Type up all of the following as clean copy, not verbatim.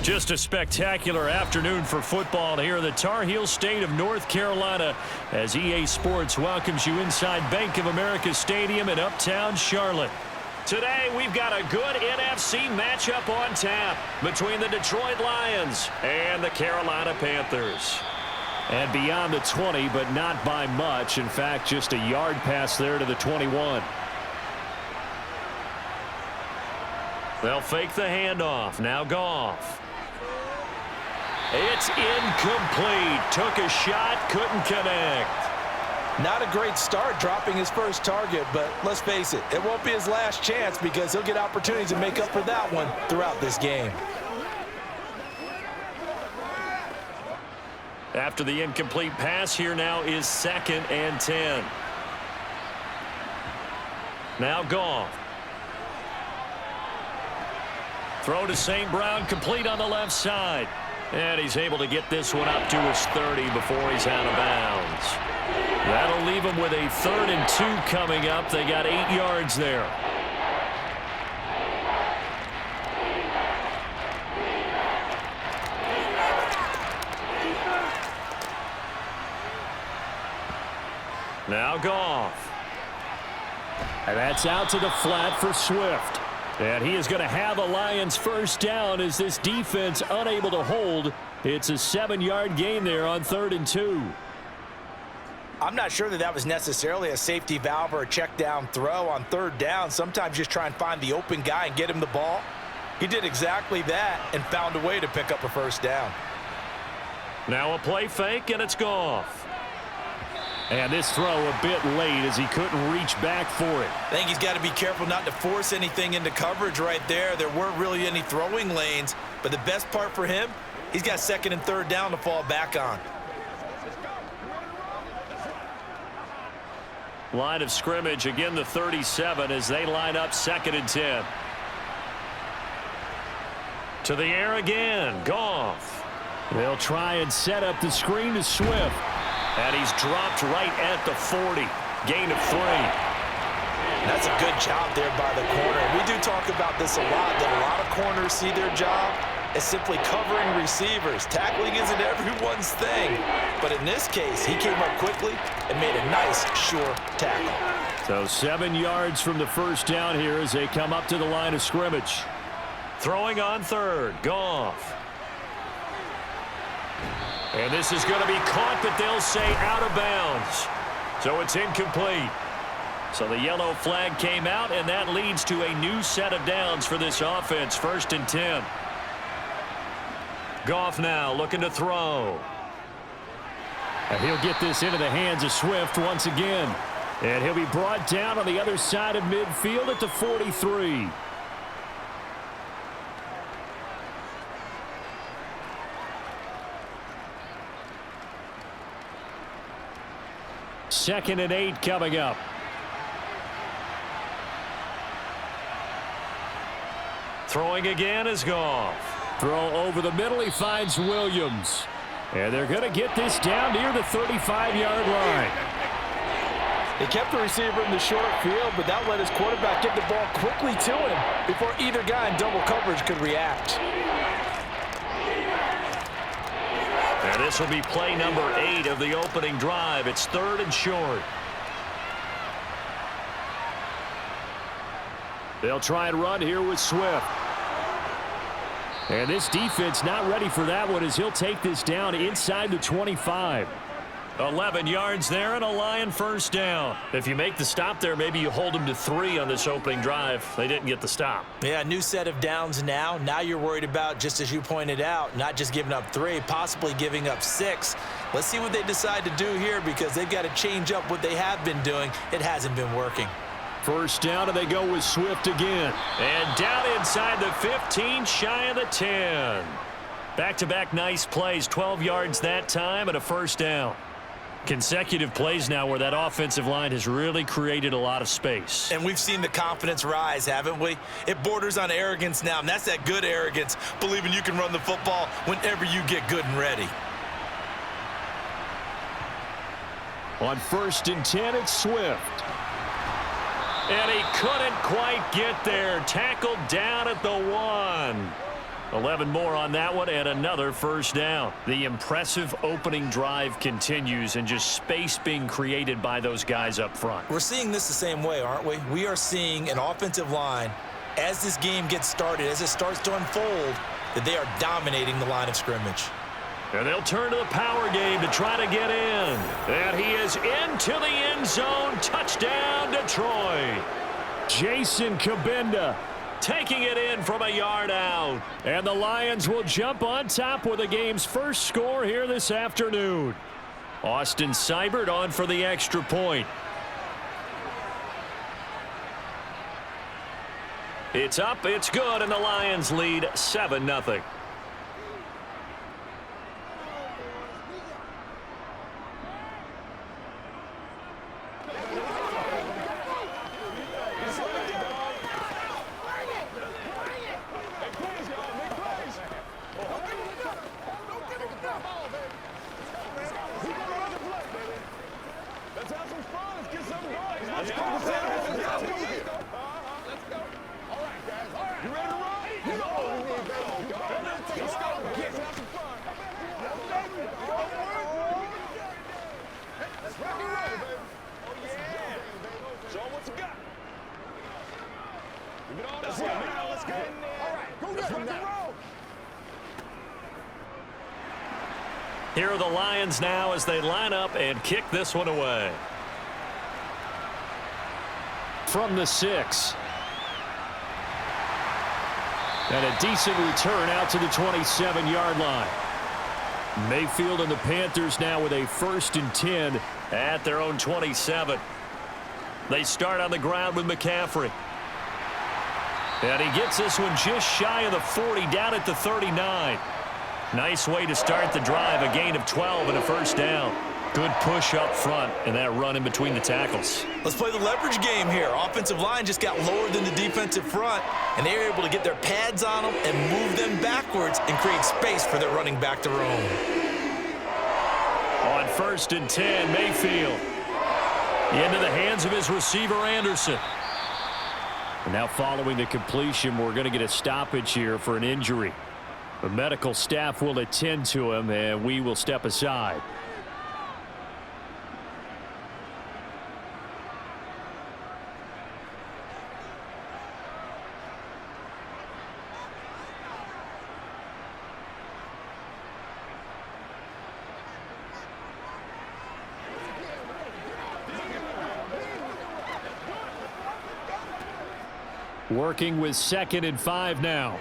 Just a spectacular afternoon for football here in the Tar Heel state of North Carolina as EA Sports welcomes you inside Bank of America Stadium in uptown Charlotte. Today, we've got a good NFC matchup on tap between the Detroit Lions and the Carolina Panthers. And beyond the 20, but not by much. In fact, just a yard pass there to the 21. They'll fake the handoff. Now Goff. It's incomplete. Took a shot, couldn't connect. Not a great start dropping his first target, but let's face it, it won't be his last chance because he'll get opportunities to make up for that one throughout this game. After the incomplete pass, here now is 2nd and 10. Now Goff. Throw to St. Brown, complete on the left side. And he's able to get this one up to his 30 before he's out of bounds. That'll leave him with a 3rd and 2 coming up. They got 8 yards there. Now Goff. And that's out to the flat for Swift. And he is going to have a Lions first down as this defense unable to hold. It's a 7-yard gain there on 3rd and 2. I'm not sure that was necessarily a safety valve or a check down throw on 3rd down. Sometimes just try and find the open guy and get him the ball. He did exactly that and found a way to pick up a first down. Now a play fake, and it's Goff. And this throw a bit late as he couldn't reach back for it. I think he's got to be careful not to force anything into coverage right there. There weren't really any throwing lanes, but the best part for him, he's got 2nd and 3rd down to fall back on. Line of scrimmage, again the 37 as they line up 2nd and 10. To the air again, Goff. They'll try and set up the screen to Swift. And he's dropped right at the 40. Gain of 3. That's a good job there by the corner. We do talk about this a lot, that a lot of corners see their job as simply covering receivers. Tackling isn't everyone's thing. But in this case, he came up quickly and made a nice, sure tackle. So 7 yards from the first down here as they come up to the line of scrimmage. Throwing on 3rd, Goff. And this is going to be caught, but they'll say out of bounds. So it's incomplete. So the yellow flag came out, and that leads to a new set of downs for this offense. 1st and 10. Goff now looking to throw. And he'll get this into the hands of Swift once again. And he'll be brought down on the other side of midfield at the 43. Second and 8 coming up. Throwing again is Goff. Throw over the middle. He finds Williams. And they're going to get this down near the 35-yard line. They kept the receiver in the short field, but that let his quarterback get the ball quickly to him before either guy in double coverage could react. And this will be play number 8 of the opening drive. It's 3rd and short. They'll try and run here with Swift. And this defense not ready for that one as he'll take this down inside the 25. 11 yards there and a Lion first down. If you make the stop there, maybe you hold them to 3 on this opening drive. They didn't get the stop. Yeah, new set of downs now. Now you're worried about, just as you pointed out, not just giving up 3, possibly giving up 6. Let's see what they decide to do here because they've got to change up what they have been doing. It hasn't been working. First down, and they go with Swift again. And down inside the 15, shy of the 10. Back-to-back nice plays, 12 yards that time and a first down. Consecutive plays now where that offensive line has really created a lot of space. And we've seen the confidence rise, haven't we? It borders on arrogance now, and that's that good arrogance, believing you can run the football whenever you get good and ready. On 1st and 10, it's Swift. And he couldn't quite get there. Tackled down at the 1. 11 more on that one and another first down. The impressive opening drive continues and just space being created by those guys up front. We're seeing this the same way, aren't we? We are seeing an offensive line, as this game gets started, as it starts to unfold, that they are dominating the line of scrimmage. And they'll turn to the power game to try to get in. And he is into the end zone. Touchdown, Detroit. Jason Kabinda taking it in from a yard out. And the Lions will jump on top with the game's first score here this afternoon. Austin Seibert on for the extra point. It's up, it's good, and the Lions lead 7-0. Here are the Lions now as they line up and kick this one away. From the 6. And a decent return out to the 27-yard line. Mayfield and the Panthers now with a 1st and 10 at their own 27. They start on the ground with McCaffrey. And he gets this one just shy of the 40, down at the 39. Nice way to start the drive, a gain of 12 and a first down. Good push up front and that run in between the tackles. Let's play the leverage game here. Offensive line just got lower than the defensive front, and they were able to get their pads on them and move them backwards and create space for their running back to roam. On 1st and 10, Mayfield. Into the hands of his receiver, Anderson. And now following the completion, we're going to get a stoppage here for an injury. The medical staff will attend to him, and we will step aside. Working with 2nd and 5 now.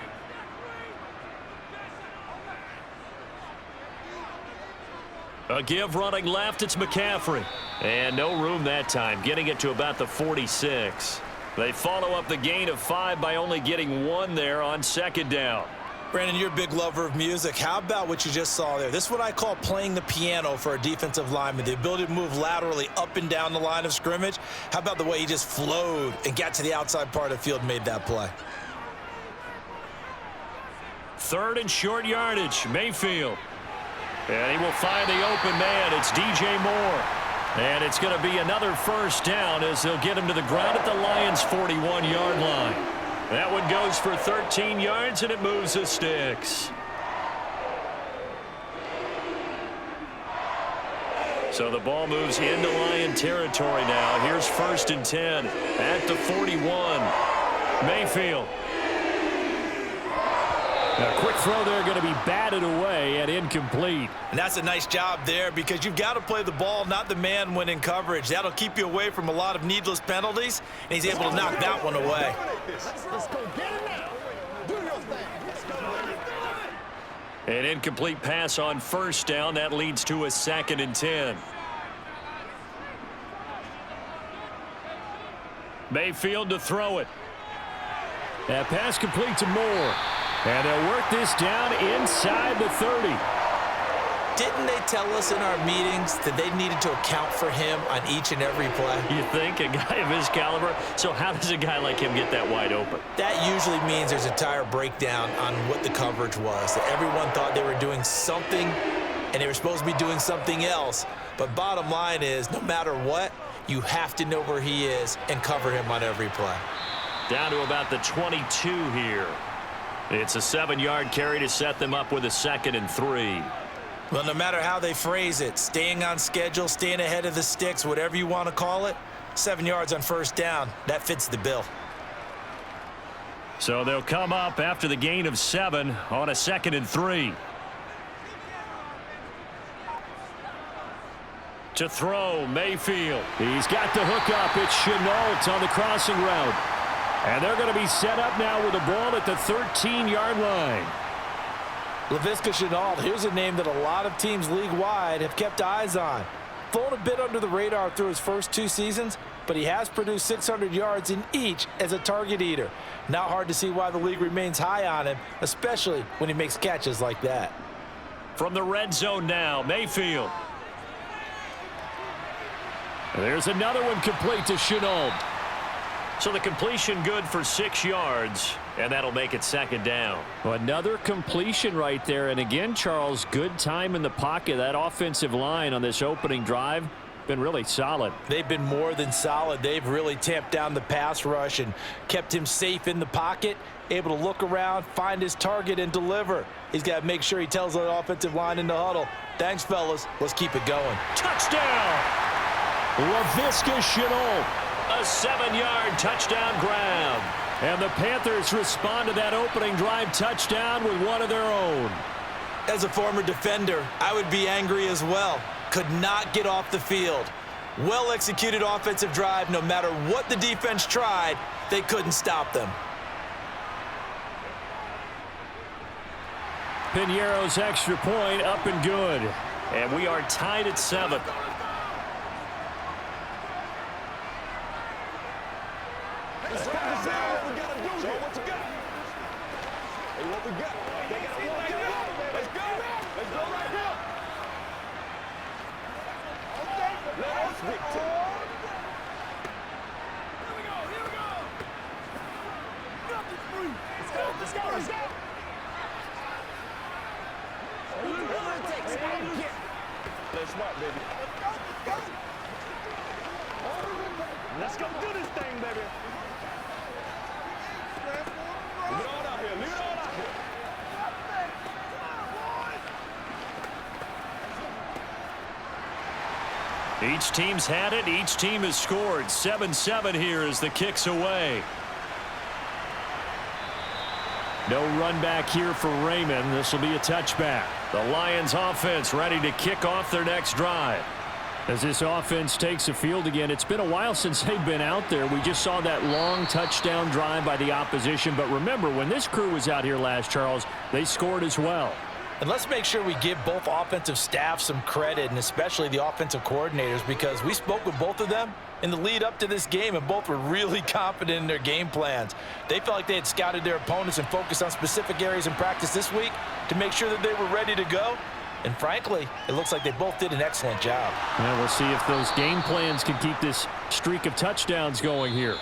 A give running left, it's McCaffrey. And no room that time, getting it to about the 46. They follow up the gain of 5 by only getting 1 there on 2nd down. Brandon, you're a big lover of music. How about what you just saw there? This is what I call playing the piano for a defensive lineman. The ability to move laterally up and down the line of scrimmage. How about the way he just flowed and got to the outside part of the field and made that play? 3rd and short yardage, Mayfield. And he will find the open man. It's DJ Moore. And it's going to be another first down as they'll get him to the ground at the Lions' 41-yard line. That one goes for 13 yards, and it moves the sticks. So the ball moves into Lion territory now. Here's 1st and 10 at the 41. Mayfield. A quick throw there going to be batted away and incomplete. And that's a nice job there because you've got to play the ball, not the man when in coverage. That'll keep you away from a lot of needless penalties, and he's able to knock that one away. Let's go get it now. Do your thing. An incomplete pass on 1st down. That leads to a 2nd and 10. Mayfield to throw it. That pass complete to Moore. And they'll work this down inside the 30. Didn't they tell us in our meetings that they needed to account for him on each and every play? You think? A guy of his caliber? So how does a guy like him get that wide open? That usually means there's a tire breakdown on what the coverage was. That everyone thought they were doing something, and they were supposed to be doing something else. But bottom line is, no matter what, you have to know where he is and cover him on every play. Down to about the 22 here. It's a 7-yard carry to set them up with a 2nd and 3. Well, no matter how they phrase it, staying on schedule, staying ahead of the sticks, whatever you want to call it, 7 yards on first down, that fits the bill. So they'll come up after the gain of 7 on a 2nd and 3. To throw, Mayfield. He's got the hook up. It's Chenault on the crossing route. And they're going to be set up now with the ball at the 13-yard line. Laviska Shenault, here's a name that a lot of teams league-wide have kept eyes on. Flown a bit under the radar through his first 2 seasons, but he has produced 600 yards in each as a target eater. Not hard to see why the league remains high on him, especially when he makes catches like that. From the red zone now, Mayfield. There's another one complete to Chenault. So the completion good for 6 yards, and that'll make it 2nd down. Another completion right there. And again, Charles, good time in the pocket. That offensive line on this opening drive been really solid. They've been more than solid. They've really tamped down the pass rush and kept him safe in the pocket, able to look around, find his target, and deliver. He's got to make sure he tells the offensive line in the huddle, thanks, fellas. Let's keep it going. Touchdown! Laviska Shenault. A 7-yard touchdown grab. And the Panthers respond to that opening drive touchdown with one of their own. As a former defender, I would be angry as well. Could not get off the field. Well-executed offensive drive. No matter what the defense tried, they couldn't stop them. Piñeiro's extra point up and good. And we are tied at 7. Let's go. What we gotta do here? What you got? Hey, what we got? They gotta walk it out. Let's go. Let's go right here. Okay. Let us stick to it. Here we go. Here we go. Nothing free. Let's go. Let's go. Let's go. Let's smart, baby. Let's go. Let's go do this thing, baby. Leave it all out here. Leave it all out here. Each team's had it. Each team has scored. 7-7 here as the kick's away. No run back here for Raymond. This will be a touchback. The Lions offense ready to kick off their next drive. As this offense takes the field again, it's been a while since they've been out there. We just saw that long touchdown drive by the opposition. But remember, when this crew was out here last, Charles, they scored as well. And let's make sure we give both offensive staff some credit, and especially the offensive coordinators, because we spoke with both of them in the lead up to this game, and both were really confident in their game plans. They felt like they had scouted their opponents and focused on specific areas in practice this week to make sure that they were ready to go. And frankly, it looks like they both did an excellent job. Well, we'll see if those game plans can keep this streak of touchdowns going here.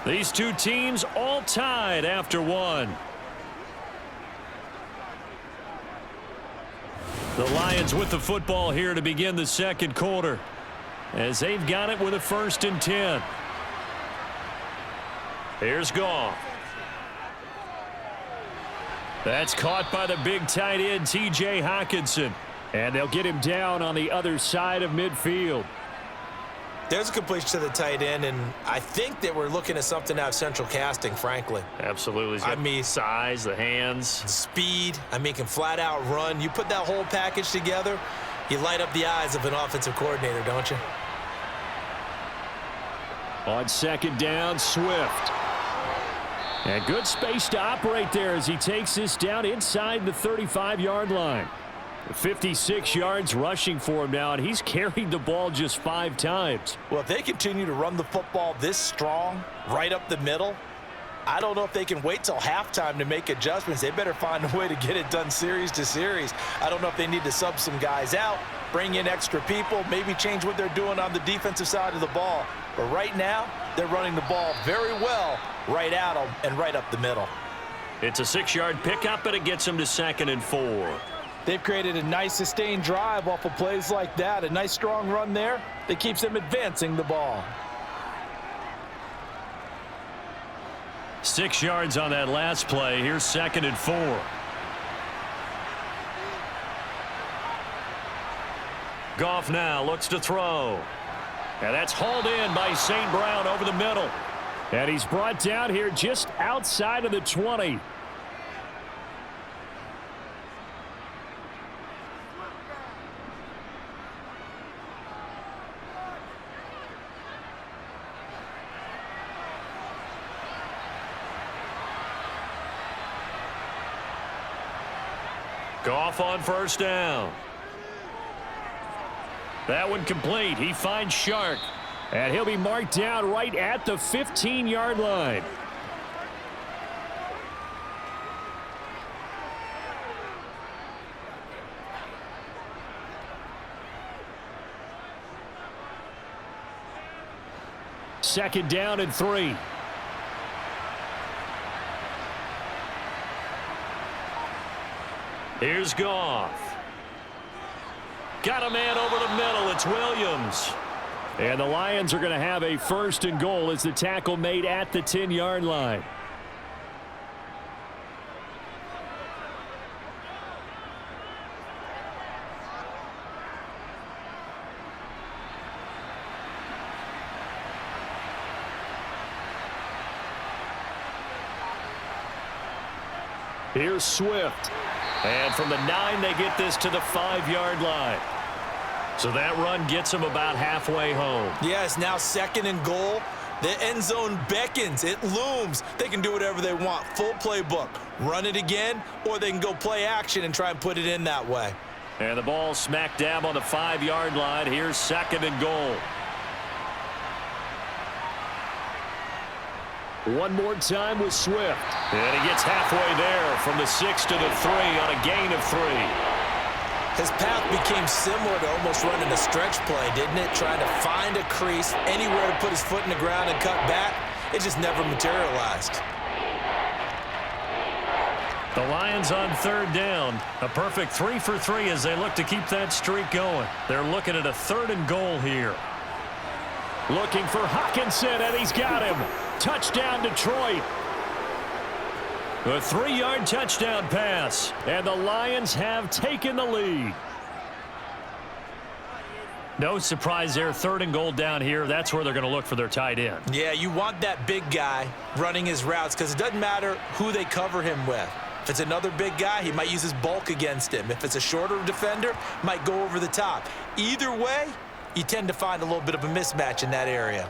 These two teams all tied after one. The Lions with the football here to begin the second quarter, as they've got it with a 1st and 10. Here's Goff. That's caught by the big tight end, T.J. Hockenson. And they'll get him down on the other side of midfield. There's a completion to the tight end, and I think that we're looking at something out of central casting, frankly. Absolutely. I mean, size, the hands. Speed. I mean, can flat out run. You put that whole package together, you light up the eyes of an offensive coordinator, don't you? On 2nd down, Swift. And good space to operate there as he takes this down inside the 35-yard line. 56 yards rushing for him now, and he's carried the ball just 5 times. Well, if they continue to run the football this strong, right up the middle, I don't know if they can wait till halftime to make adjustments. They better find a way to get it done series to series. I don't know if they need to sub some guys out, bring in extra people, maybe change what they're doing on the defensive side of the ball. But right now, they're running the ball very well right at them and right up the middle. It's a 6-yard pickup, and it gets them to 2nd and 4. They've created a nice sustained drive off of plays like that. A nice strong run there that keeps them advancing the ball. 6 yards on that last play. Here's 2nd and 4. Goff now looks to throw. And that's hauled in by St. Brown over the middle. And he's brought down here just outside of the 20. Goff on 1st down. That one complete. He finds Shark. And he'll be marked down right at the 15-yard line. Second down and 3. Here's Goff. Got a man over the middle. It's Williams. And the Lions are going to have a 1st and goal as the tackle made at the 10-yard line. Here's Swift. And from the 9, they get this to the 5-yard line. So that run gets them about halfway home. Yeah, it's now 2nd and goal. The end zone beckons. It looms. They can do whatever they want. Full playbook. Run it again, or they can go play action and try and put it in that way. And the ball smack dab on the 5-yard line. Here's 2nd and goal. One more time with Swift. And he gets halfway there from the 6 to the 3 on a gain of 3. His path became similar to almost running a stretch play, didn't it? Trying to find a crease, anywhere to put his foot in the ground and cut back. It just never materialized. The Lions on 3rd down. A perfect 3 for 3 as they look to keep that streak going. They're looking at a 3rd and goal here. Looking for Hockenson, and he's got him. Touchdown, Detroit. A 3-yard touchdown pass, and the Lions have taken the lead. No surprise there, 3rd and goal down here. That's where they're going to look for their tight end. Yeah, you want that big guy running his routes because it doesn't matter who they cover him with. If it's another big guy, he might use his bulk against him. If it's a shorter defender, might go over the top. Either way, you tend to find a little bit of a mismatch in that area.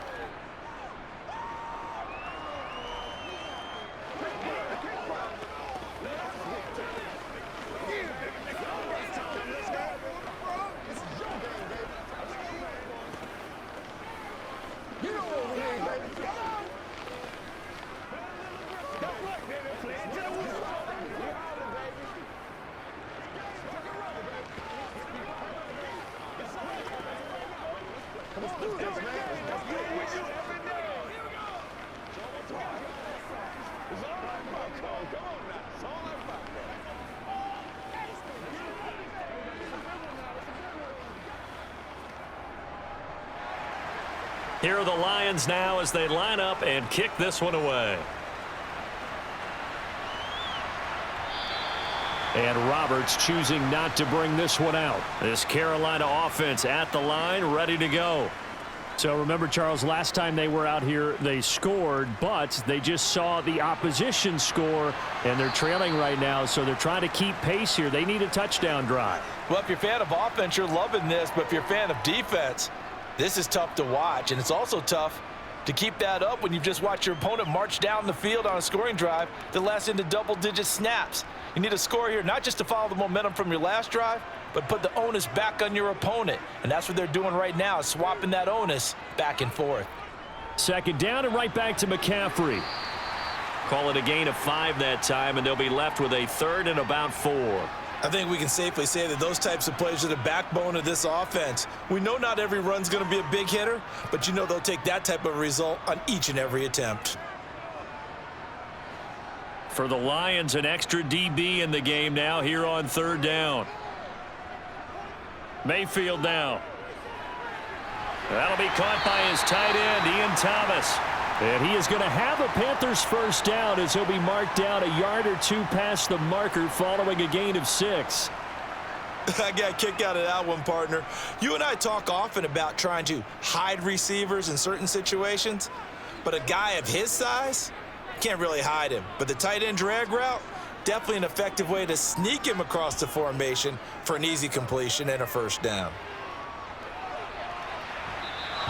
Here are the Lions now as they line up and kick this one away. And Roberts choosing not to bring this one out. This Carolina offense at the line, ready to go. So remember, Charles, last time they were out here, they scored, but they just saw the opposition score, and they're trailing right now, so they're trying to keep pace here. They need a touchdown drive. Well, if you're a fan of offense, you're loving this, but if you're a fan of defense, this is tough to watch, and it's also tough to keep that up when you've just watched your opponent march down the field on a scoring drive that lasts into double-digit snaps. You need a score here, not just to follow the momentum from your last drive, but put the onus back on your opponent. And that's what they're doing right now, is swapping that onus back and forth. 2nd down and right back to McCaffrey. Call it a gain of 5 that time, and they'll be left with a 3rd and about 4. I think we can safely say that those types of plays are the backbone of this offense. We know not every run's going to be a big hitter, but you know they'll take that type of result on each and every attempt. For the Lions, an extra DB in the game now here on 3rd down. Mayfield now. That'll be caught by his tight end, Ian Thomas. And he is going to have a Panthers first down as he'll be marked down a yard or two past the marker following a gain of 6. I got a kick out of that one, partner. You and I talk often about trying to hide receivers in certain situations, but a guy of his size can't really hide him. But the tight end drag route, definitely an effective way to sneak him across the formation for an easy completion and a first down.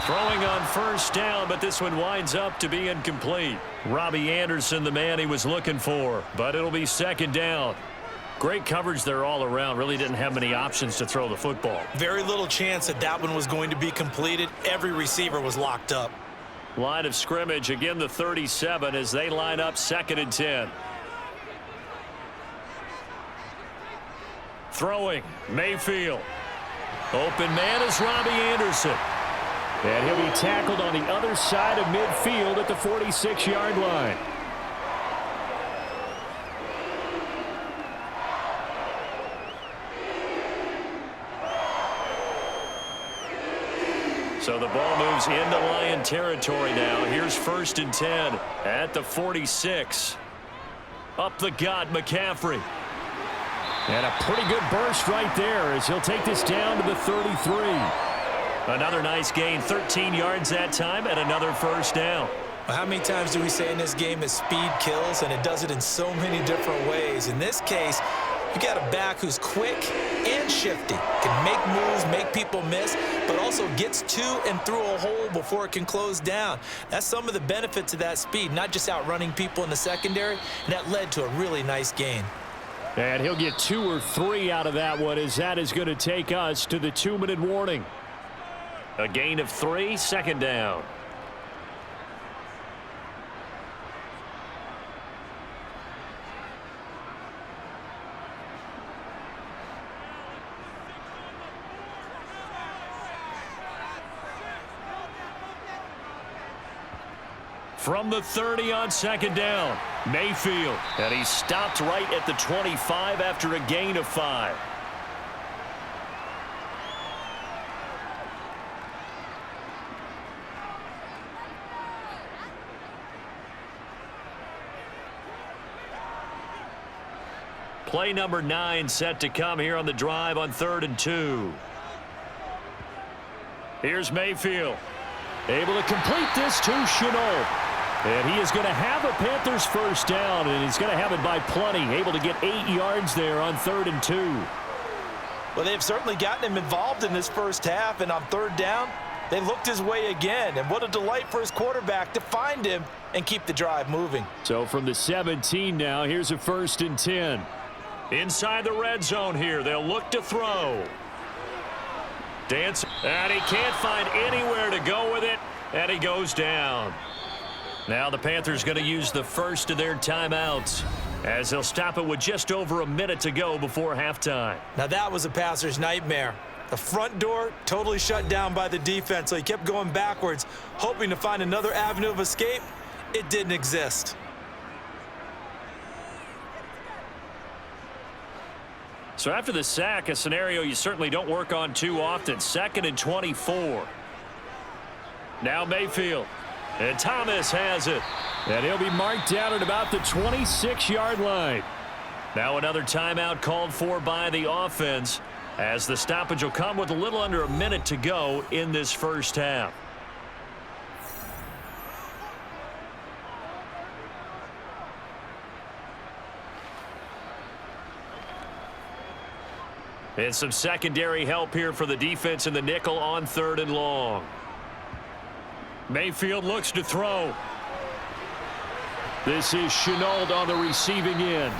Throwing on first down, but this one winds up to be incomplete. Robbie Anderson, the man he was looking for, but it'll be second down. Great coverage there all around. Really didn't have many options to throw the football. Very little chance that that one was going to be completed. Every receiver was locked up. Line of scrimmage, again the 37 as they line up 2nd and 10. Throwing, Mayfield. Open man is Robbie Anderson. And he'll be tackled on the other side of midfield at the 46-yard line. So the ball moves into Lion territory now. Here's 1st and 10 at the 46. Up the gut, McCaffrey. And a pretty good burst right there as he'll take this down to the 33. Another nice gain, 13 yards that time, and another first down. Well, how many times do we say in this game that speed kills, and it does it in so many different ways? In this case, you got a back who's quick and shifty, can make moves, make people miss, but also gets to and through a hole before it can close down. That's some of the benefits of that speed, not just outrunning people in the secondary, and that led to a really nice gain. And he'll get 2 or 3 out of that one as that is going to take us to the 2-minute warning. A gain of 3, second down. From the 30 on second down, Mayfield. And he stopped right at the 25 after a gain of 5. Play number 9 set to come here on the drive on 3rd and 2. Here's Mayfield. Able to complete this to Shenault. And he is going to have a Panthers first down, and he's going to have it by plenty. Able to get 8 yards there on 3rd and 2. Well, they've certainly gotten him involved in this first half, and on 3rd down, they looked his way again. And what a delight for his quarterback to find him and keep the drive moving. So from the 17 now, here's a 1st and 10. Inside the red zone here, they'll look to throw. Dance, and he can't find anywhere to go with it, and he goes down. Now the Panthers going to use the first of their timeouts as they'll stop it with just over a minute to go before halftime. Now that was a passer's nightmare. The front door totally shut down by the defense, so he kept going backwards, hoping to find another avenue of escape. It didn't exist. So after the sack, a scenario you certainly don't work on too often. 2nd and 24. Now Mayfield. And Thomas has it. And he'll be marked down at about the 26-yard line. Now another timeout called for by the offense as the stoppage will come with a little under a minute to go in this first half. And some secondary help here for the defense in the nickel on 3rd and long. Mayfield looks to throw. This is Shenault on the receiving end.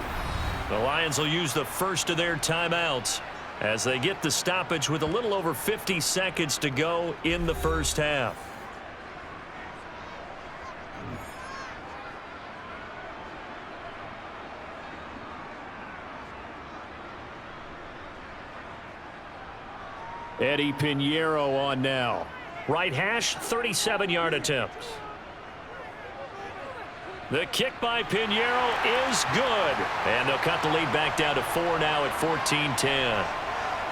The Lions will use the first of their timeouts as they get the stoppage with a little over 50 seconds to go in the first half. Eddie Pinheiro on now. Right hash, 37-yard attempt. The kick by Pinheiro is good. And they'll cut the lead back down to 4 now at 14-10.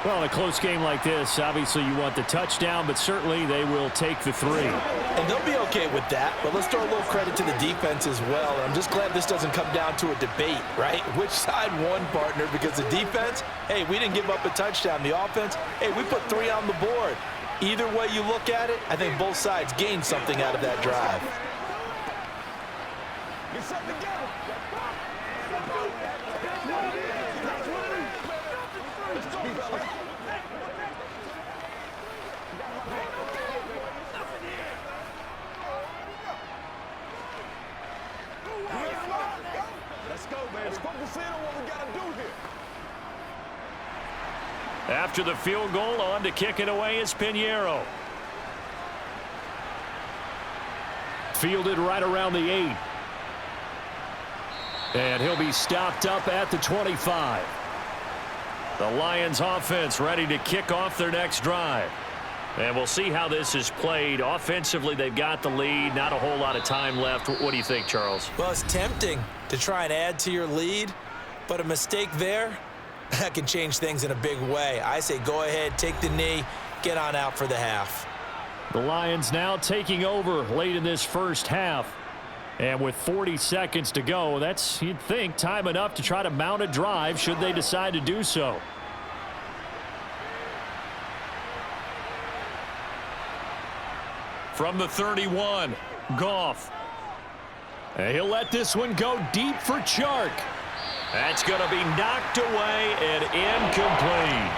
Well, in a close game like this, obviously you want the touchdown, but certainly they will take the 3. And they'll be okay with that, but let's throw a little credit to the defense as well. I'm just glad this doesn't come down to a debate, right? Which side won, partner? Because the defense, hey, we didn't give up a touchdown. The offense, hey, we put 3 on the board. Either way you look at it, I think both sides gained something out of that drive. Get something together. Let's go, fellas. Let's go, man. Let's focus in on what we got to do here. After the field goal, on to kick it away is Pinheiro. Fielded right around the 8. And he'll be stopped up at the 25. The Lions offense ready to kick off their next drive. And we'll see how this is played. Offensively, they've got the lead. Not a whole lot of time left. What do you think, Charles? Well, it's tempting to try and add to your lead, but a mistake there, that can change things in a big way. I say go ahead, take the knee, get on out for the half. The Lions now taking over late in this first half. And with 40 seconds to go, that's, you'd think, time enough to try to mount a drive should they decide to do so. From the 31, Goff. And he'll let this one go deep for Chark. That's going to be knocked away and incomplete.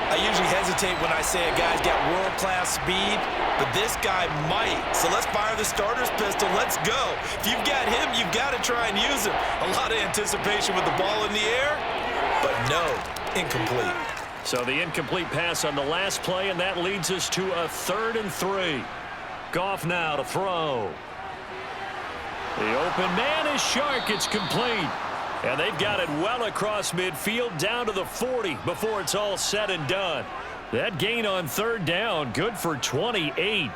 I usually hesitate when I say a guy's got world-class speed, but this guy might. So let's fire the starter's pistol. Let's go. If you've got him, you've got to try and use him. A lot of anticipation with the ball in the air, but no, incomplete. So the incomplete pass on the last play, and that leads us to a 3rd and 3. Goff now to throw. The open man is Chark. It's complete. And they've got it well across midfield down to the 40 before it's all said and done. That gain on 3rd down, good for 28.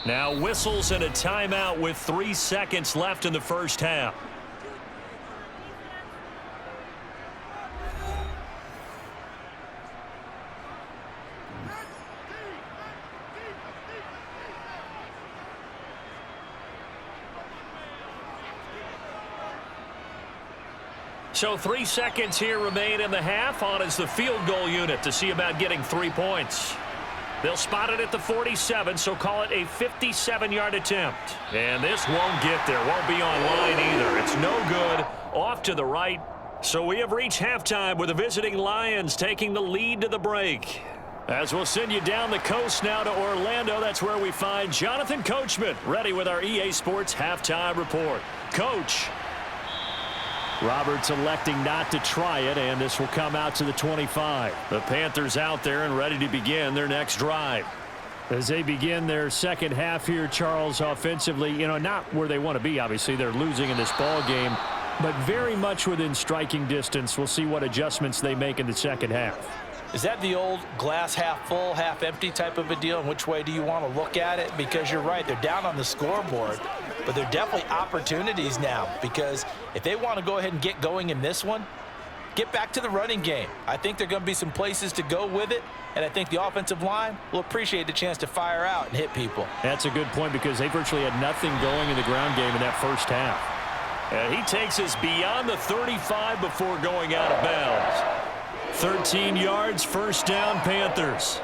Now whistles and a timeout with 3 seconds left in the first half. So 3 seconds here remain in the half. On is the field goal unit to see about getting 3 points. They'll spot it at the 47, so call it a 57-yard attempt. And this won't get there. Won't be on line either. It's no good. Off to the right. So we have reached halftime with the visiting Lions taking the lead to the break. As we'll send you down the coast now to Orlando, that's where we find Jonathan Coachman ready with our EA Sports halftime report. Coach. Roberts electing not to try it, and this will come out to the 25. The Panthers out there and ready to begin their next drive. As they begin their second half here, Charles, offensively, not where they want to be, obviously. They're losing in this ball game, but very much within striking distance. We'll see what adjustments they make in the second half. Is that the old glass half full, half empty type of a deal? And which way do you want to look at it? Because you're right, they're down on the scoreboard, but they're definitely opportunities now, because if they want to go ahead and get going in this one, get back to the running game. I think there are going to be some places to go with it, and I think the offensive line will appreciate the chance to fire out and hit people. That's a good point, because they virtually had nothing going in the ground game in that first half. And he takes us beyond the 35 before going out of bounds. 13 yards, first down, Panthers.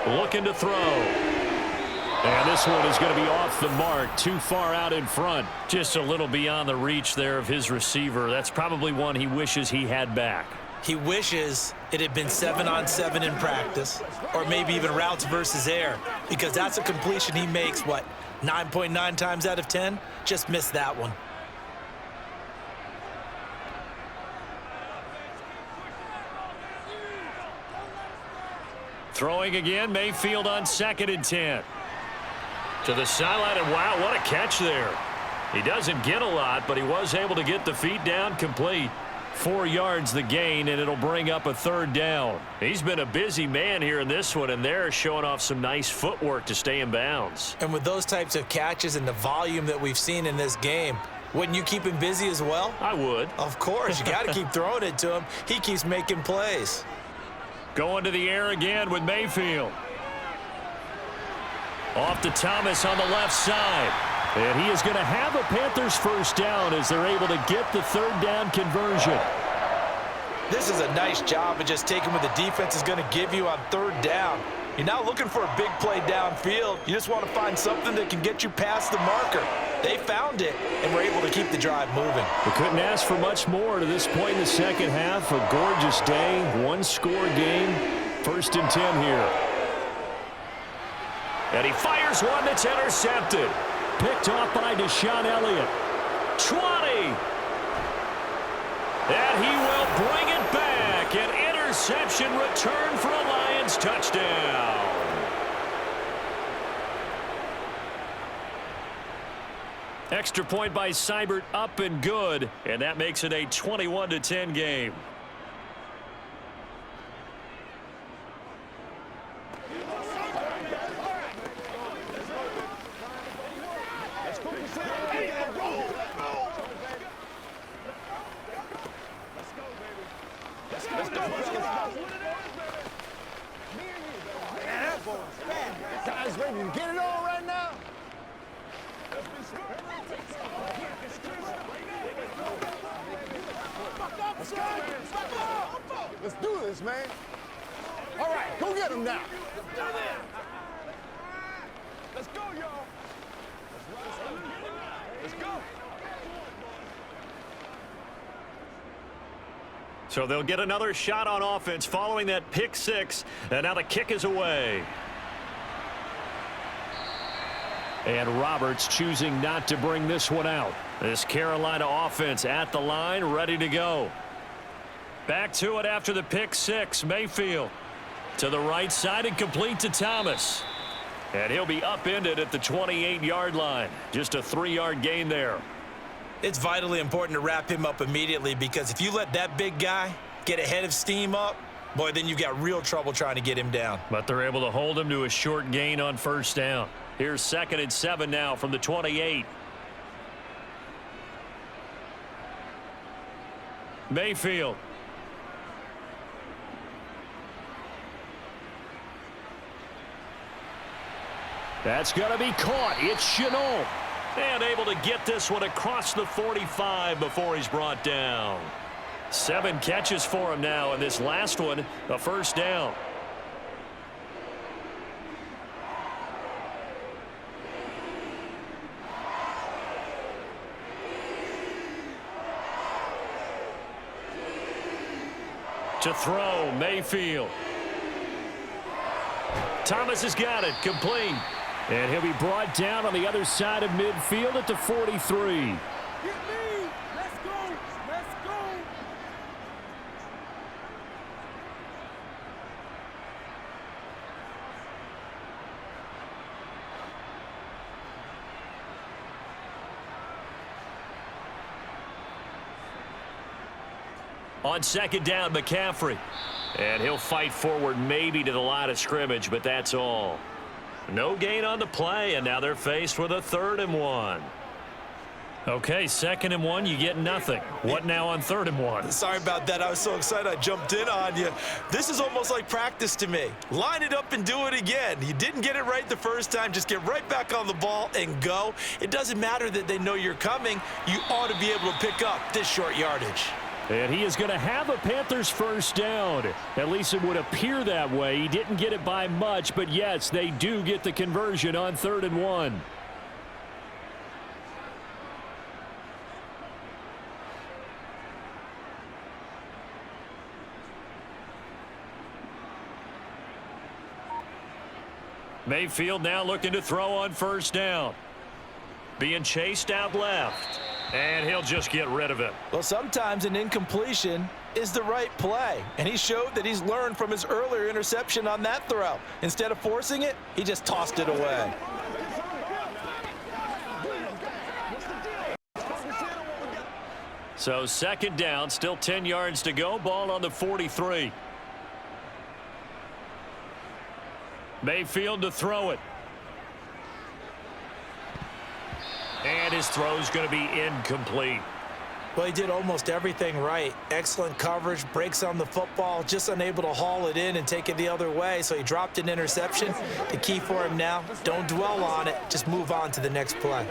Looking to throw. And this one is going to be off the mark, too far out in front. Just a little beyond the reach there of his receiver. That's probably one he wishes he had back. He wishes it had been 7-on-7 in practice, or maybe even routes versus air, because that's a completion he makes, 9.9 times out of 10? Just missed that one. Throwing again, Mayfield on 2nd and 10. To the sideline, and wow, what a catch there. He doesn't get a lot, but he was able to get the feet down complete. 4 yards the gain, and it'll bring up a third down. He's been a busy man here in this one, and they're showing off some nice footwork to stay in bounds. And with those types of catches and the volume that we've seen in this game, wouldn't you keep him busy as well? I would. Of course. You got to keep throwing it to him. He keeps making plays. Going to the air again with Mayfield. Off to Thomas on the left side. And he is going to have a Panthers first down as they're able to get the third down conversion. This is a nice job of just taking what the defense is going to give you on third down. You're not looking for a big play downfield. You just want to find something that can get you past the marker. They found it, and were able to keep the drive moving. We couldn't ask for much more to this point in the second half. A gorgeous day, one-score game. 1st and 10 here. And he fires one that's intercepted. Picked off by Deshaun Elliott. 20. And he will bring it back. An interception return for a Lions touchdown. Extra point by Seibert, up and good. And that makes it a 21-10 game. Guys ready to get it on right now? Let's do this, man. All right, go get him now. Let's go, y'all. Let's go. So they'll get another shot on offense following that pick six. And now the kick is away. And Roberts choosing not to bring this one out. This Carolina offense at the line, ready to go. Back to it after the pick six. Mayfield to the right side and complete to Thomas. And he'll be upended at the 28-yard line. Just a 3-yard gain there. It's vitally important to wrap him up immediately, because if you let that big guy get ahead of steam up, boy, then you've got real trouble trying to get him down. But they're able to hold him to a short gain on first down. Here's 2nd and 7 now from the 28. Mayfield. That's going to be caught. It's Chenault. And able to get this one across the 45 before he's brought down. 7 catches for him now, and this last one, a first down. To throw, Mayfield. Thomas has got it, complete. And he'll be brought down on the other side of midfield at the 43. Get me. Let's go. Let's go. On 2nd down, McCaffrey. And he'll fight forward maybe to the line of scrimmage, but that's all. No gain on the play, and now they're faced with a 3rd and 1. Okay, 2nd and 1, you get nothing. What now on 3rd and 1? Sorry about that. I was so excited I jumped in on you. This is almost like practice to me. Line it up and do it again. You didn't get it right the first time. Just get right back on the ball and go. It doesn't matter that they know you're coming. You ought to be able to pick up this short yardage. And he is going to have a Panthers first down. At least it would appear that way. He didn't get it by much, but yes, they do get the conversion on 3rd and 1. Mayfield now looking to throw on first down. Being chased out left. And he'll just get rid of it. Well, sometimes an incompletion is the right play. And he showed that he's learned from his earlier interception on that throw. Instead of forcing it, he just tossed it away. So second down, still 10 yards to go. Ball on the 43. Mayfield to throw it. And his throw is going to be incomplete. Well, he did almost everything right. Excellent coverage, breaks on the football, just unable to haul it in and take it the other way. So he dropped an interception. The key for him now, don't dwell on it. Just move on to the next play.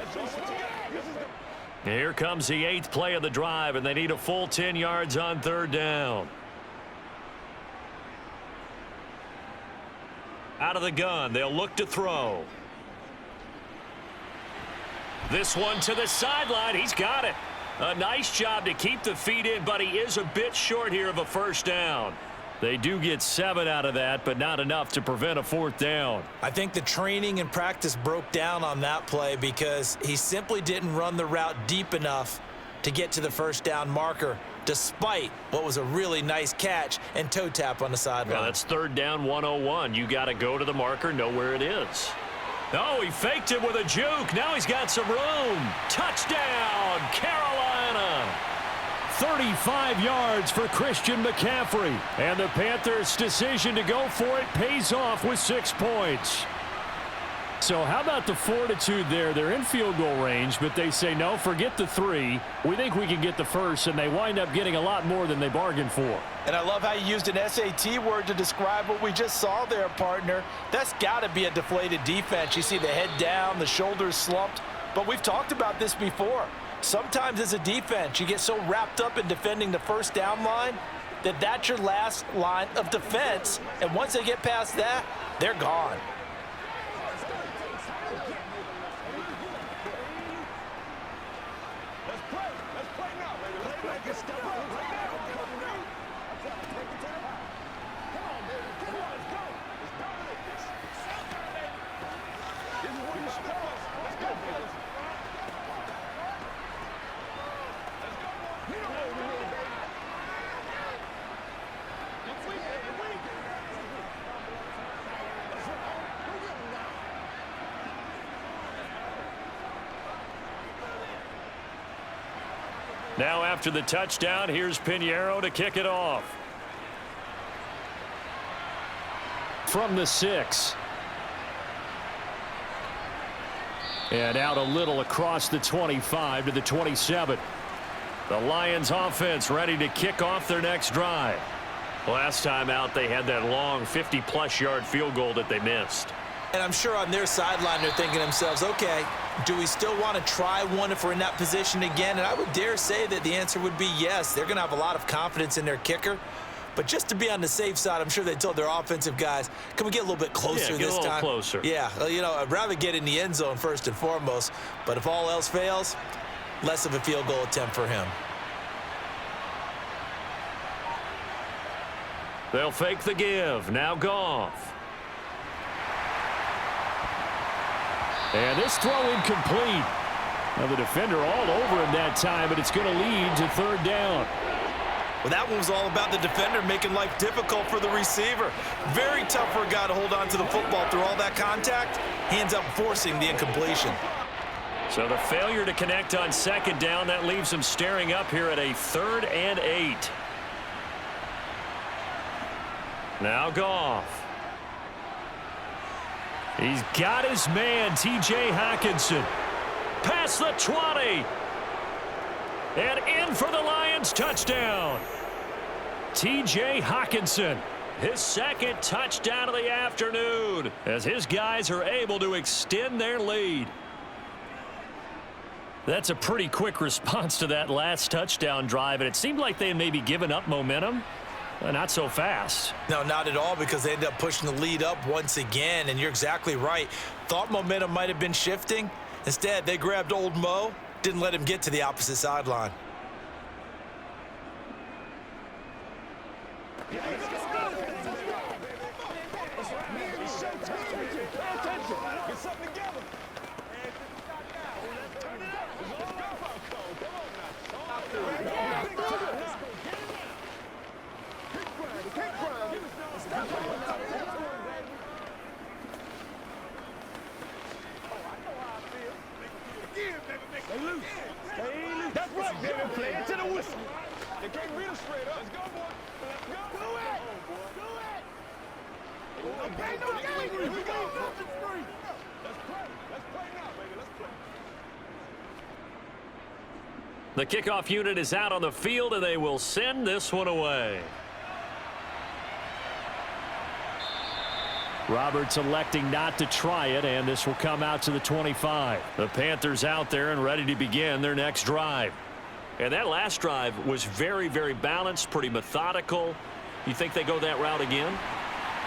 Here comes the 8th play of the drive, and they need a full 10 yards on third down. Out of the gun, they'll look to throw. This one to the sideline. He's got it. A nice job to keep the feet in, but he is a bit short here of a first down. They do get 7 out of that, but not enough to prevent a fourth down. I think the training and practice broke down on that play because he simply didn't run the route deep enough to get to the first down marker, despite what was a really nice catch and toe tap on the sideline. Well, that's third down 101. You got to go to the marker, know where it is. Oh, he faked it with a juke. Now he's got some room. Touchdown, Carolina. 35 yards for Christian McCaffrey. And the Panthers' decision to go for it pays off with 6 points. So how about the fortitude there? They're in field goal range, but they say, no, forget the 3. We think we can get the first, and they wind up getting a lot more than they bargained for. And I love how you used an SAT word to describe what we just saw there, partner. That's got to be a deflated defense. You see the head down, the shoulders slumped. But we've talked about this before. Sometimes as a defense, you get so wrapped up in defending the first down line that that's your last line of defense. And once they get past that, they're gone. Now after the touchdown, here's Pinheiro to kick it off. From the 6. And out a little across the 25 to the 27. The Lions offense ready to kick off their next drive. Last time out, they had that long 50-plus yard field goal that they missed. And I'm sure on their sideline they're thinking to themselves, okay, do we still want to try one if we're in that position again? And I would dare say that the answer would be yes. They're going to have a lot of confidence in their kicker. But just to be on the safe side, I'm sure they told their offensive guys, can we get a little bit closer this time? Get a little closer. Yeah, well, you know, I'd rather get in the end zone first and foremost. But if all else fails, less of a field goal attempt for him. They'll fake the give. Now Goff. And this throw incomplete. Now the defender all over him that time, but it's going to lead to third down. Well, that one was all about the defender making life difficult for the receiver. Very tough for a guy to hold on to the football through all that contact. He ends up forcing the incompletion. So the failure to connect on second down, that leaves him staring up here at a 3rd and 8. Now Goff. He's got his man, T.J. Hockenson. Past the 20. And in for the Lions touchdown. T.J. Hockenson, his 2nd touchdown of the afternoon, as his guys are able to extend their lead. That's a pretty quick response to that last touchdown drive, and it seemed like they had maybe given up momentum. Not so fast. No, not at all, because they end up pushing the lead up once again, and you're exactly right. Thought momentum might have been shifting. Instead, they grabbed old Mo, didn't let him get to the opposite sideline. Play it to the whistle. They can't beat us straight up. Let's go, boy. Let's go. Do it. Do it. Okay, no game. Here we go. Let's play. Let's play now, baby. Let's play. The kickoff unit is out on the field, and they will send this one away. Roberts electing not to try it, and this will come out to the 25. The Panthers out there and ready to begin their next drive. And that last drive was very, very balanced, pretty methodical. You think they go that route again?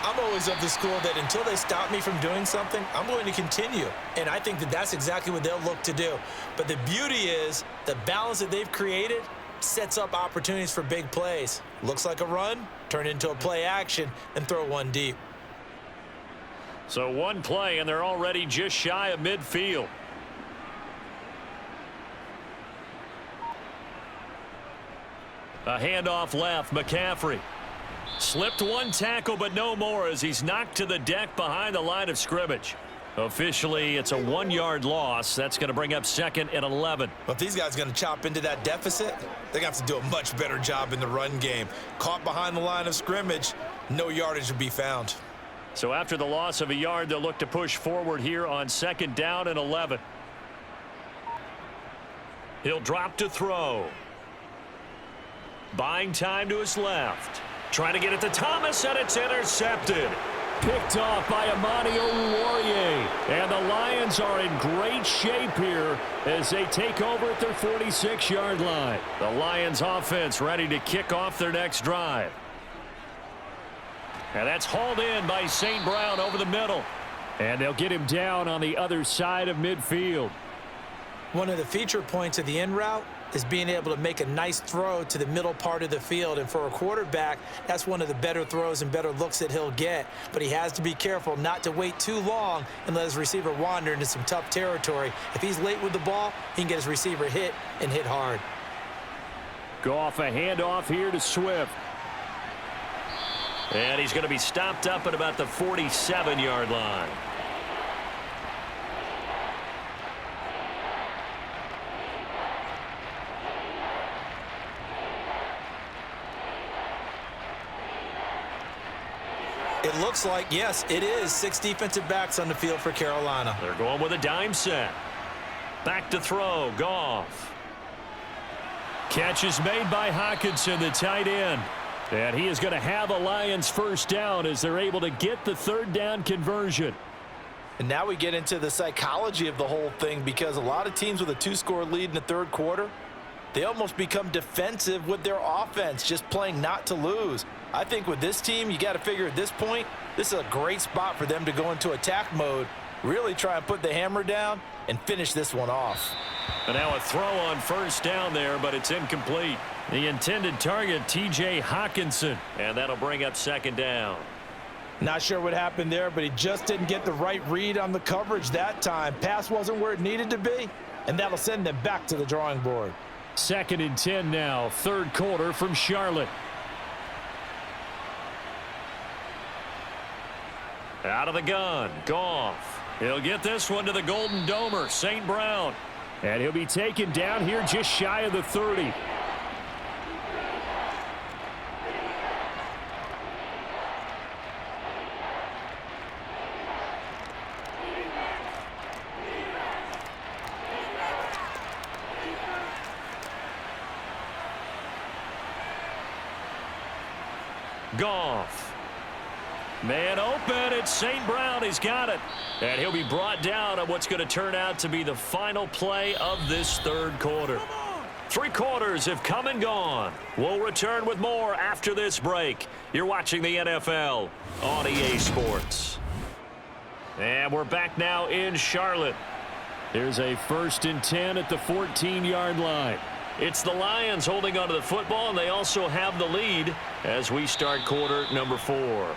I'm always of the school that until they stop me from doing something, I'm going to continue. And I think that that's exactly what they'll look to do. But the beauty is the balance that they've created sets up opportunities for big plays. Looks like a run, turn into a play action, and throw one deep. So one play, and they're already just shy of midfield. A handoff left, McCaffrey. Slipped one tackle, but no more as he's knocked to the deck behind the line of scrimmage. Officially, it's a 1-yard loss. That's going to bring up 2nd and 11. But if these guys are going to chop into that deficit, they're going to have to do a much better job in the run game. Caught behind the line of scrimmage, no yardage will be found. So after the loss of a yard, they'll look to push forward here on 2nd down and 11. He'll drop to throw. Buying time to his left. Trying to get it to Thomas, and it's intercepted. Picked off by Amani Oruwariye. And the Lions are in great shape here as they take over at their 46-yard line. The Lions offense ready to kick off their next drive. And that's hauled in by St. Brown over the middle. And they'll get him down on the other side of midfield. One of the feature points of the in route is being able to make a nice throw to the middle part of the field. And for a quarterback, that's one of the better throws and better looks that he'll get. But he has to be careful not to wait too long and let his receiver wander into some tough territory. If he's late with the ball, he can get his receiver hit and hit hard. Goff a handoff here to Swift. And he's going to be stopped up at about the 47-yard line. It looks like, yes, it is 6 defensive backs on the field for Carolina. They're going with a dime set. Back to throw, Goff. Catch is made by Hockenson, the tight end. And he is going to have a Lions first down as they're able to get the 3rd down conversion. And now we get into the psychology of the whole thing, because a lot of teams with a 2-score lead in the 3rd quarter, they almost become defensive with their offense, just playing not to lose. I think with this team, you got to figure at this point, this is a great spot for them to go into attack mode, really try and put the hammer down and finish this one off. And now a throw on first down there, but it's incomplete. The intended target, T.J. Hockenson, and that'll bring up 2nd down. Not sure what happened there, but he just didn't get the right read on the coverage that time. Pass wasn't where it needed to be, and that'll send them back to the drawing board. 2nd and 10 now, 3rd quarter from Charlotte. Out of the gun, Goff. He'll get this one to the Golden Domer, St. Brown. And he'll be taken down here just shy of the 30. Goff. Man open, it's St. Brown. He's got it. And he'll be brought down on what's going to turn out to be the final play of this 3rd quarter. 3 quarters have come and gone. We'll return with more after this break. You're watching the NFL on EA Sports. And we're back now in Charlotte. There's a 1st and 10 at the 14-yard line. It's the Lions holding onto the football, and they also have the lead as we start quarter number 4.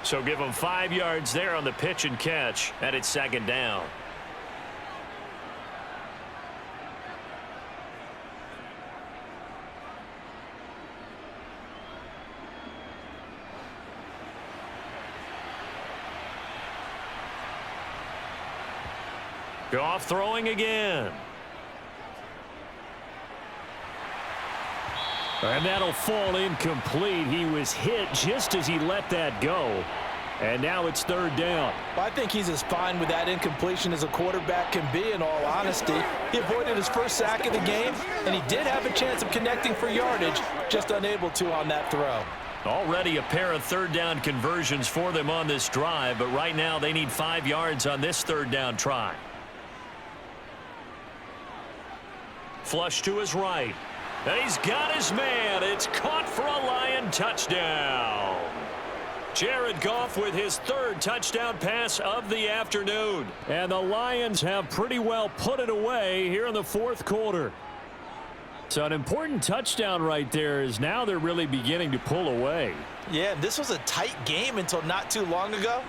So give them 5 yards there on the pitch and catch, and it's 2nd down. Goff throwing again. And that'll fall incomplete. He was hit just as he let that go. And now it's third down. Well, I think he's as fine with that incompletion as a quarterback can be, in all honesty. He avoided his first sack of the game, and he did have a chance of connecting for yardage, just unable to on that throw. Already a pair of third down conversions for them on this drive, but right now they need 5 yards on this third down try. Flush to his right. And he's got his man. It's caught for a Lion touchdown. Jared Goff with his third touchdown pass of the afternoon. And the Lions have pretty well put it away here in the fourth quarter. So an important touchdown right there is now they're really beginning to pull away. Yeah, this was a tight game until not too long ago.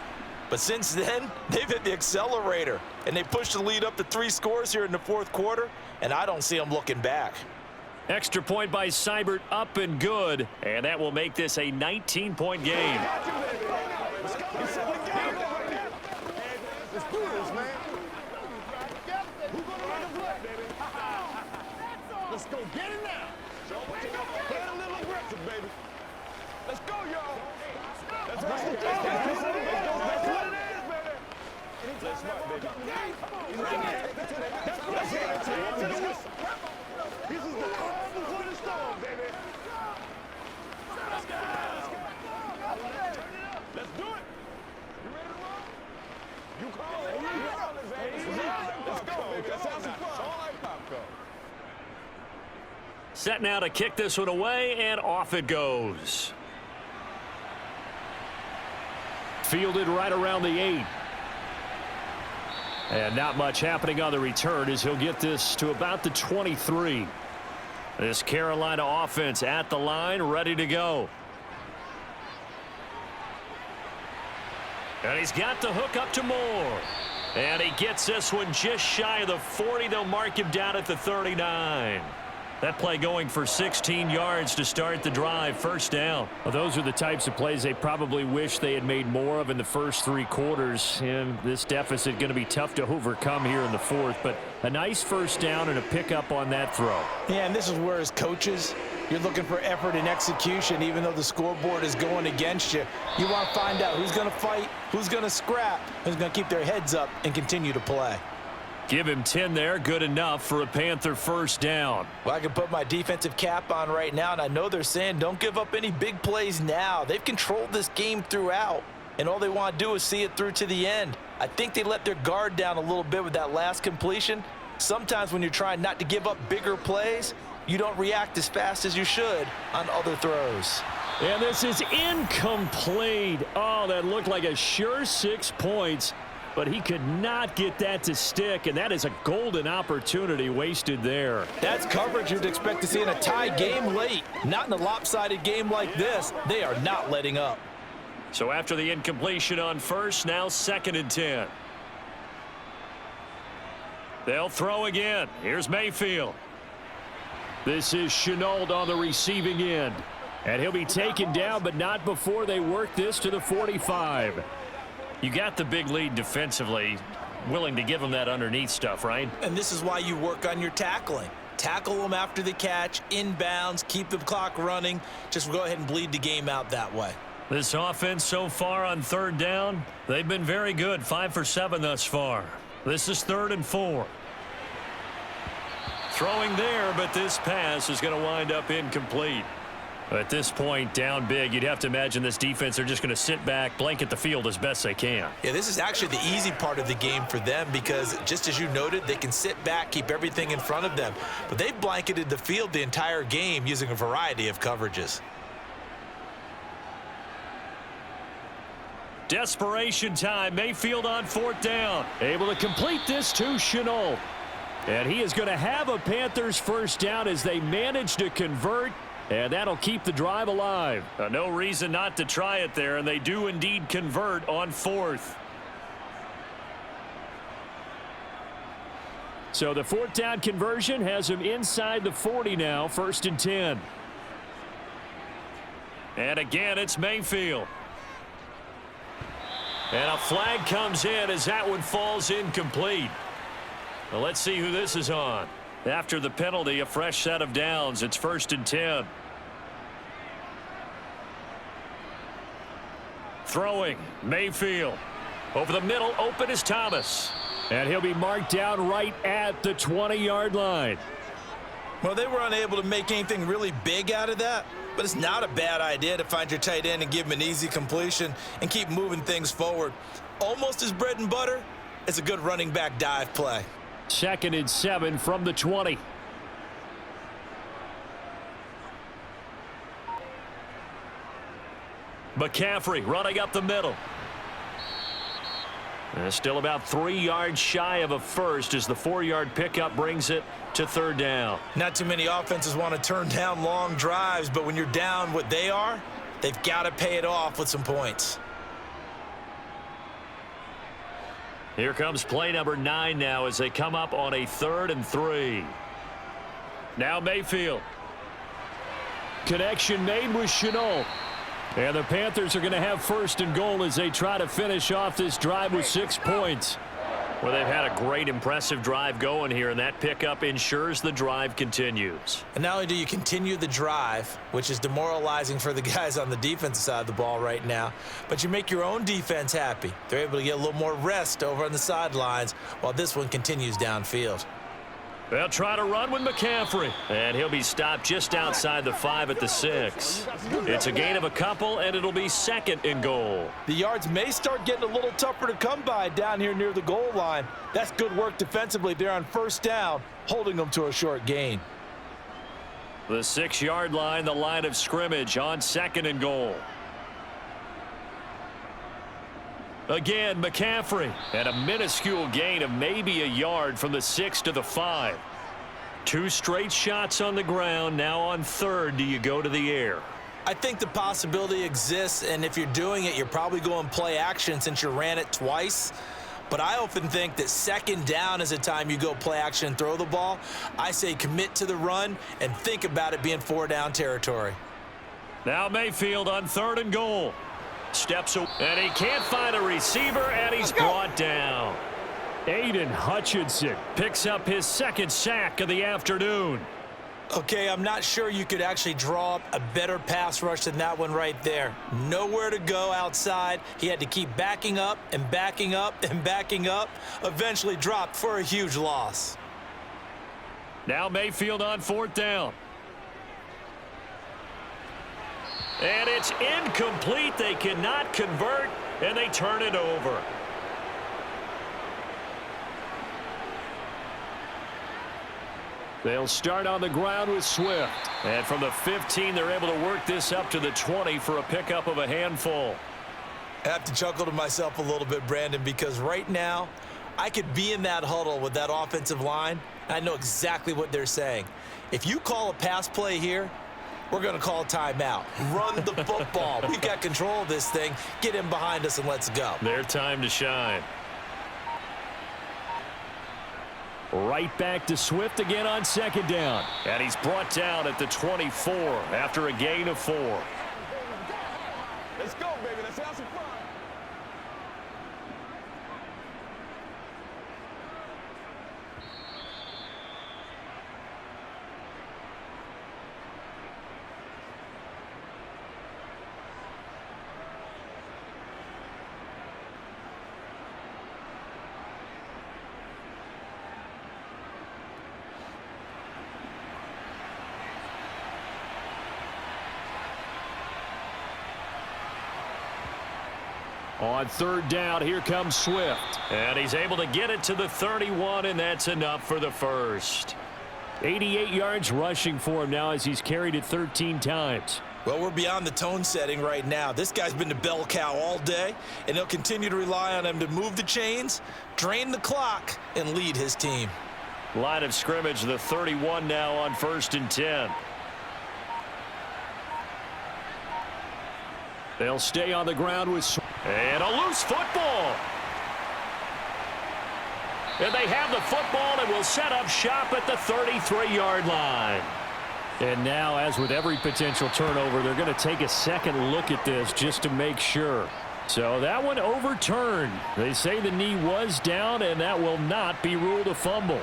But since then, they've hit the accelerator. And they pushed the lead up to 3 scores here in the fourth quarter. And I don't see them looking back. Extra point by Seibert, up and good. And that will make this a 19-point game. Let's go get it now. Play it a little aggressive, baby. Let's go, y'all. Let's go. That's what it is, baby. Let's not, baby. This is the calm before the storm, baby. Let's do it. You ready to roll? You call it. Let's go. That sounds like fun. All like popcorn. Set now to kick this one away, and off it goes. Fielded right around the 8. And not much happening on the return as he'll get this to about the 23. This Carolina offense at the line, ready to go. And he's got the hook up to Moore. And he gets this one just shy of the 40. They'll mark him down at the 39. That play going for 16 yards to start the drive, first down. Well, those are the types of plays they probably wish they had made more of in the first 3 quarters. And this deficit going to be tough to overcome here in the fourth. But a nice first down and a pickup on that throw. Yeah, and this is where as coaches, you're looking for effort and execution. Even though the scoreboard is going against you, you want to find out who's going to fight, who's going to scrap, who's going to keep their heads up and continue to play. Give him 10 there. Good enough for a Panther first down. Well, I can put my defensive cap on right now, and I know they're saying don't give up any big plays now. They've controlled this game throughout, and all they want to do is see it through to the end. I think they let their guard down a little bit with that last completion. Sometimes when you're trying not to give up bigger plays, you don't react as fast as you should on other throws. And this is incomplete. Oh, that looked like a sure 6 points. But he could not get that to stick, and that is a golden opportunity wasted there. That's coverage you'd expect to see in a tie game late. Not in a lopsided game like this. They are not letting up. So after the incompletion on first, now 2nd and 10. They'll throw again. Here's Mayfield. This is Chenault on the receiving end. And he'll be taken down, but not before they work this to the 45. You got the big lead defensively, willing to give them that underneath stuff, right? And this is why you work on your tackling. Tackle them after the catch, inbounds, keep the clock running. Just go ahead and bleed the game out that way. This offense so far on third down, they've been very good, 5 for 7 thus far. This is 3rd and 4. Throwing there, but this pass is going to wind up incomplete. At this point, down big, you'd have to imagine this defense are just going to sit back, blanket the field as best they can. Yeah, this is actually the easy part of the game for them because, just as you noted, they can sit back, keep everything in front of them. But they've blanketed the field the entire game using a variety of coverages. Desperation time. Mayfield on 4th down. Able to complete this to Chenault. And he is going to have a Panthers first down as they manage to convert. And that'll keep the drive alive. No reason not to try it there, and they do indeed convert on 4th. So the 4th down conversion has him inside the 40 now, 1st and 10. And again, it's Mayfield. And a flag comes in as that one falls incomplete. Well, let's see who this is on. After the penalty, a fresh set of downs. It's 1st and 10. Throwing, Mayfield. Over the middle, open is Thomas. And he'll be marked down right at the 20-yard line. Well, they were unable to make anything really big out of that, but it's not a bad idea to find your tight end and give him an easy completion and keep moving things forward. Almost as bread and butter, it's a good running back dive play. 2nd and 7 from the 20. McCaffrey running up the middle. And still about 3 yards shy of a first as the 4-yard pickup brings it to 3rd down. Not too many offenses want to turn down long drives, but when you're down what they are, they've got to pay it off with some points. Here comes play number 9 now as they come up on a 3rd and 3. Now Mayfield. Connection made with Chenault. And the Panthers are going to have 1st and goal as they try to finish off this drive with 6 points. Well, they've had a great, impressive drive going here, and that pickup ensures the drive continues. And not only do you continue the drive, which is demoralizing for the guys on the defensive side of the ball right now, but you make your own defense happy. They're able to get a little more rest over on the sidelines while this one continues downfield. They'll try to run with McCaffrey, and he'll be stopped just outside the 5 at the 6. It's a gain of a couple, and it'll be 2nd and goal. The yards may start getting a little tougher to come by down here near the goal line. That's good work defensively there on 1st down, holding them to a short gain. The 6-yard line, the line of scrimmage on 2nd and goal. Again, McCaffrey, and a minuscule gain of maybe a yard from the 6 to the 5. 2 straight shots on the ground. Now on 3rd, do you go to the air? I think the possibility exists, and if you're doing it, you're probably going play action since you ran it twice. But I often think that 2nd down is a time you go play action and throw the ball. I say commit to the run and think about it being 4-down territory. Now Mayfield on 3rd and goal. Steps away, and he can't find a receiver, and he's brought down. Aiden Hutchinson picks up his 2nd sack of the afternoon. Okay, I'm not sure you could actually draw up a better pass rush than that one right there. Nowhere to go outside. He had to keep backing up and backing up and backing up. Eventually dropped for a huge loss. Now Mayfield on 4th down. And it's incomplete. They cannot convert, and they turn it over. They'll start on the ground with Swift. And from the 15, they're able to work this up to the 20 for a pickup of a handful. I have to chuckle to myself a little bit, Brandon, because right now I could be in that huddle with that offensive line, and I know exactly what they're saying. If you call a pass play here, we're going to call a timeout. Run the football. We've got control of this thing. Get him behind us and let's go. Their time to shine. Right back to Swift again on 2nd down. And he's brought down at the 24 after a gain of 4. Let's go, baby. Let's have some fun. On 3rd down, here comes Swift. And he's able to get it to the 31, and that's enough for the 1st. 88 yards rushing for him now as he's carried it 13 times. Well, we're beyond the tone setting right now. This guy's been the bell cow all day, and he'll continue to rely on him to move the chains, drain the clock, and lead his team. Line of scrimmage, the 31 now on 1st and 10. They'll stay on the ground with... And a loose football. And they have the football and will set up shop at the 33-yard line. And now, as with every potential turnover, they're going to take a second look at this just to make sure. So that one overturned. They say the knee was down, and that will not be ruled a fumble.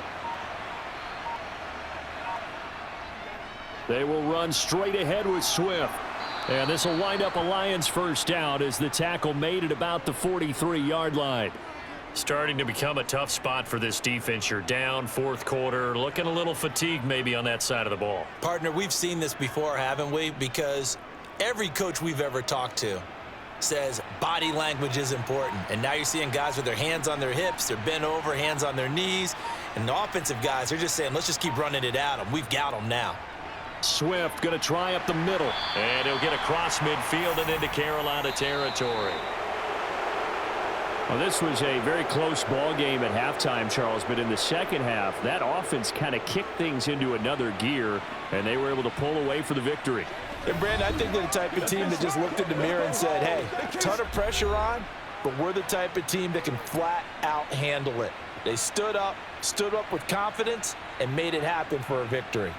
They will run straight ahead with Swift. And this will wind up a Lions first down as the tackle made it about the 43-yard line. Starting to become a tough spot for this defense. You're down fourth quarter, looking a little fatigued maybe on that side of the ball. Partner, we've seen this before, haven't we? Because every coach we've ever talked to says body language is important. And now you're seeing guys with their hands on their hips, they're bent over, hands on their knees. And the offensive guys, they're just saying, let's just keep running it at them. We've got them now. Swift going to try up the middle. And he'll get across midfield and into Carolina territory. Well, this was a very close ball game at halftime, Charles, but in the second half, that offense kind of kicked things into another gear, and they were able to pull away for the victory. And, Brandon, I think they're the type of team that just looked in the mirror and said, hey, ton of pressure on, but we're the type of team that can flat out handle it. They stood up with confidence, and made it happen for a victory.